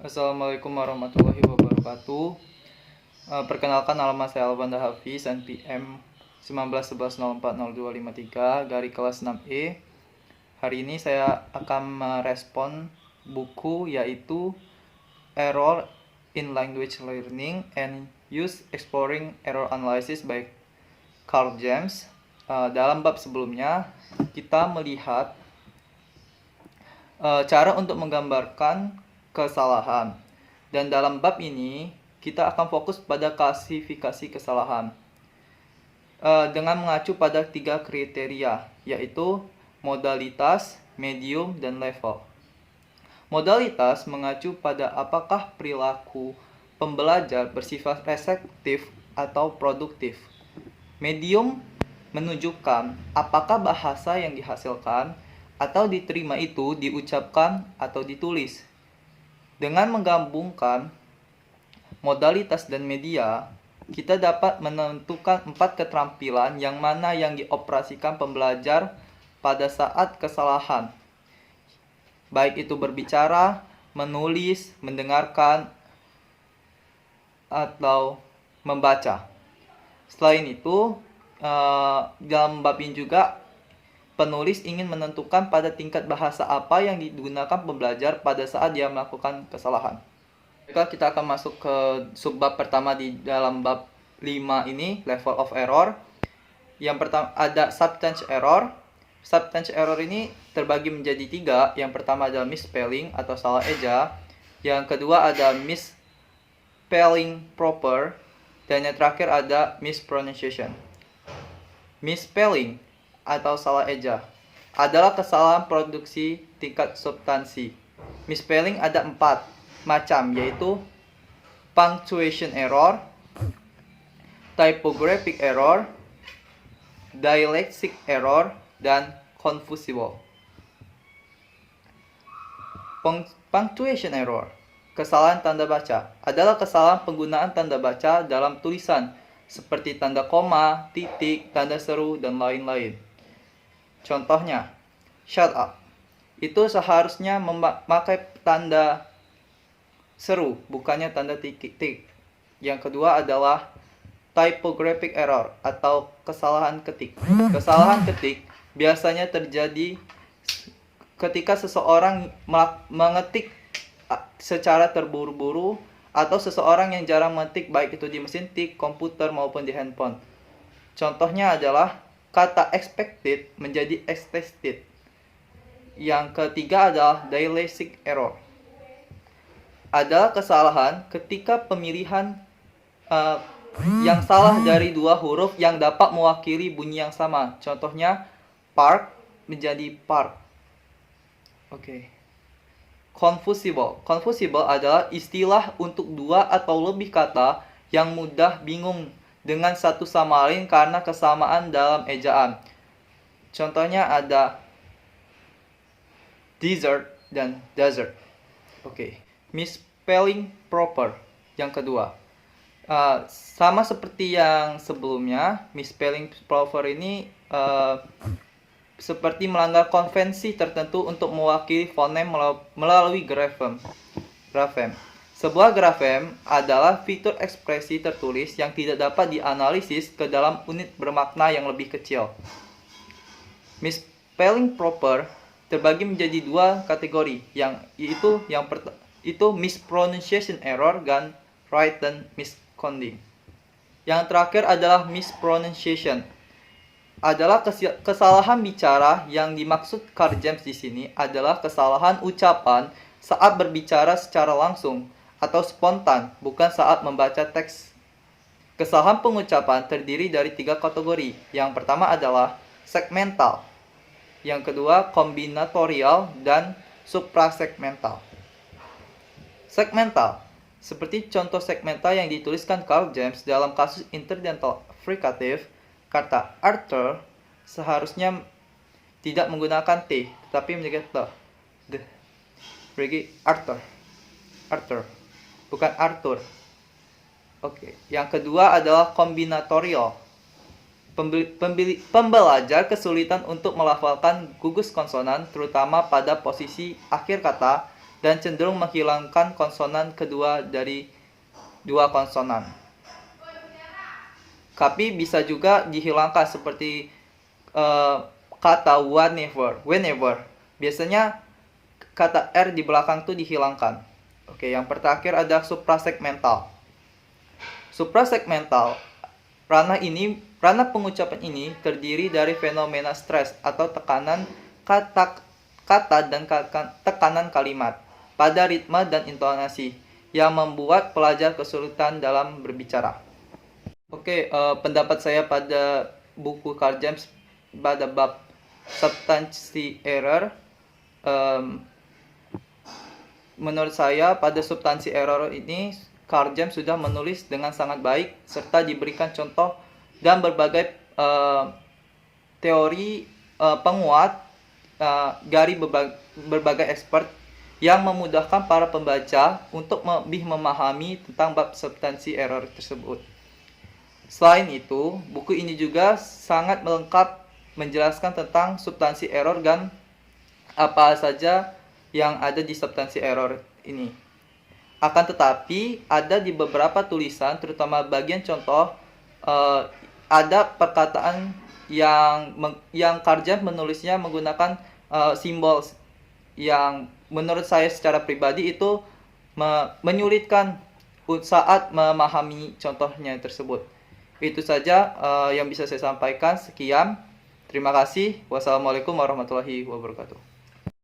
Assalamualaikum warahmatullahi wabarakatuh. Perkenalkan, nama saya Alwanda Hafiz, NPM 1911040253 dari kelas 6E. Hari ini saya akan merespon buku yaitu Error in Language Learning and Use Exploring Error Analysis by Carl James. Dalam bab sebelumnya kita melihat cara untuk menggambarkan kesalahan, dan dalam bab ini kita akan fokus pada klasifikasi kesalahan dengan mengacu pada 3 kriteria, yaitu modalitas, medium, dan level. Modalitas mengacu pada apakah perilaku pembelajar bersifat reseptif atau produktif. Medium menunjukkan apakah bahasa yang dihasilkan atau diterima itu diucapkan atau ditulis. Dengan menggabungkan modalitas dan media, kita dapat menentukan 4 keterampilan yang mana yang dioperasikan pembelajar pada saat kesalahan, baik itu berbicara, menulis, mendengarkan, atau membaca. Selain itu, dalam bab ini juga penulis ingin menentukan pada tingkat bahasa apa yang digunakan pembelajar pada saat dia melakukan kesalahan. Baiklah, kita akan masuk ke subbab pertama di dalam bab 5 ini, level of error. Yang pertama ada substance error. Substance error ini terbagi menjadi 3. Yang pertama adalah misspelling atau salah eja. Yang kedua ada misspelling proper. Dan yang terakhir ada mispronunciation. Misspelling atau salah eja adalah kesalahan produksi tingkat substansi. Misspelling ada 4 macam, yaitu punctuation error, typographic error, dyslexic error, dan confusible. Punctuation error, kesalahan tanda baca, adalah kesalahan penggunaan tanda baca dalam tulisan seperti tanda koma, titik, tanda seru, dan lain-lain. Contohnya, shut up. Itu seharusnya memakai tanda seru, bukannya tanda titik. Yang kedua adalah typographic error atau kesalahan ketik. Kesalahan ketik biasanya terjadi ketika seseorang mengetik secara terburu-buru atau seseorang yang jarang mengetik, baik itu di mesin tik, komputer, maupun di handphone. Contohnya adalah kata expected menjadi expected. Yang ketiga adalah dyslexic error. Adalah kesalahan ketika pemilihan yang salah dari 2 huruf yang dapat mewakili bunyi yang sama. Contohnya park menjadi park. Oke. Confusible. Confusible adalah istilah untuk 2 atau lebih kata yang mudah bingung dengan satu sama lain karena kesamaan dalam ejaan. Contohnya ada desert dan desert. Oke. Misspelling proper. Yang kedua, sama seperti yang sebelumnya, misspelling proper ini seperti melanggar konvensi tertentu untuk mewakili fonem melalui grafem. Sebuah grafem adalah fitur ekspresi tertulis yang tidak dapat dianalisis ke dalam unit bermakna yang lebih kecil. Misspelling proper terbagi menjadi 2 kategori, yaitu mispronunciation error dan written miscoding. Yang terakhir adalah mispronunciation. Adalah kesalahan bicara. Yang dimaksud Carl James di sini adalah kesalahan ucapan saat berbicara secara langsung atau spontan, bukan saat membaca teks. Kesalahan pengucapan terdiri dari 3 kategori. Yang pertama adalah segmental. Yang kedua kombinatorial dan suprasegmental. Segmental, seperti contoh segmental yang dituliskan Carl James dalam kasus interdental fricative. Kata Arthur seharusnya tidak menggunakan T, tetapi menggunakan the. Berarti Arthur, bukan Arthur. Oke. Yang kedua adalah kombinatorial. Pembelajar kesulitan untuk melafalkan gugus konsonan, terutama pada posisi akhir kata dan cenderung menghilangkan konsonan kedua dari dua konsonan. Tapi bisa juga dihilangkan seperti kata whenever. Biasanya kata R di belakang tuh dihilangkan. Oke, yang terakhir ada suprasegmental. Suprasegmental, ranah pengucapan ini terdiri dari fenomena stres atau tekanan kata dan tekanan kalimat pada ritme dan intonasi yang membuat pelajar kesulitan dalam berbicara. Oke, pendapat saya pada buku Carl James pada bab substansi error. Menurut saya pada substansi error ini Carl James sudah menulis dengan sangat baik serta diberikan contoh dan berbagai teori penguat dari berbagai expert yang memudahkan para pembaca untuk lebih memahami tentang bab substansi error tersebut. Selain itu, buku ini juga sangat lengkap menjelaskan tentang substansi error dan apa saja yang ada di substansi error ini. Akan tetapi, ada di beberapa tulisan, terutama bagian contoh, ada perkataan yang Carl James menulisnya menggunakan simbol yang menurut saya secara pribadi itu menyulitkan saat memahami contohnya tersebut. Itu saja yang bisa saya sampaikan. Sekian. Terima kasih. Wassalamualaikum warahmatullahi wabarakatuh.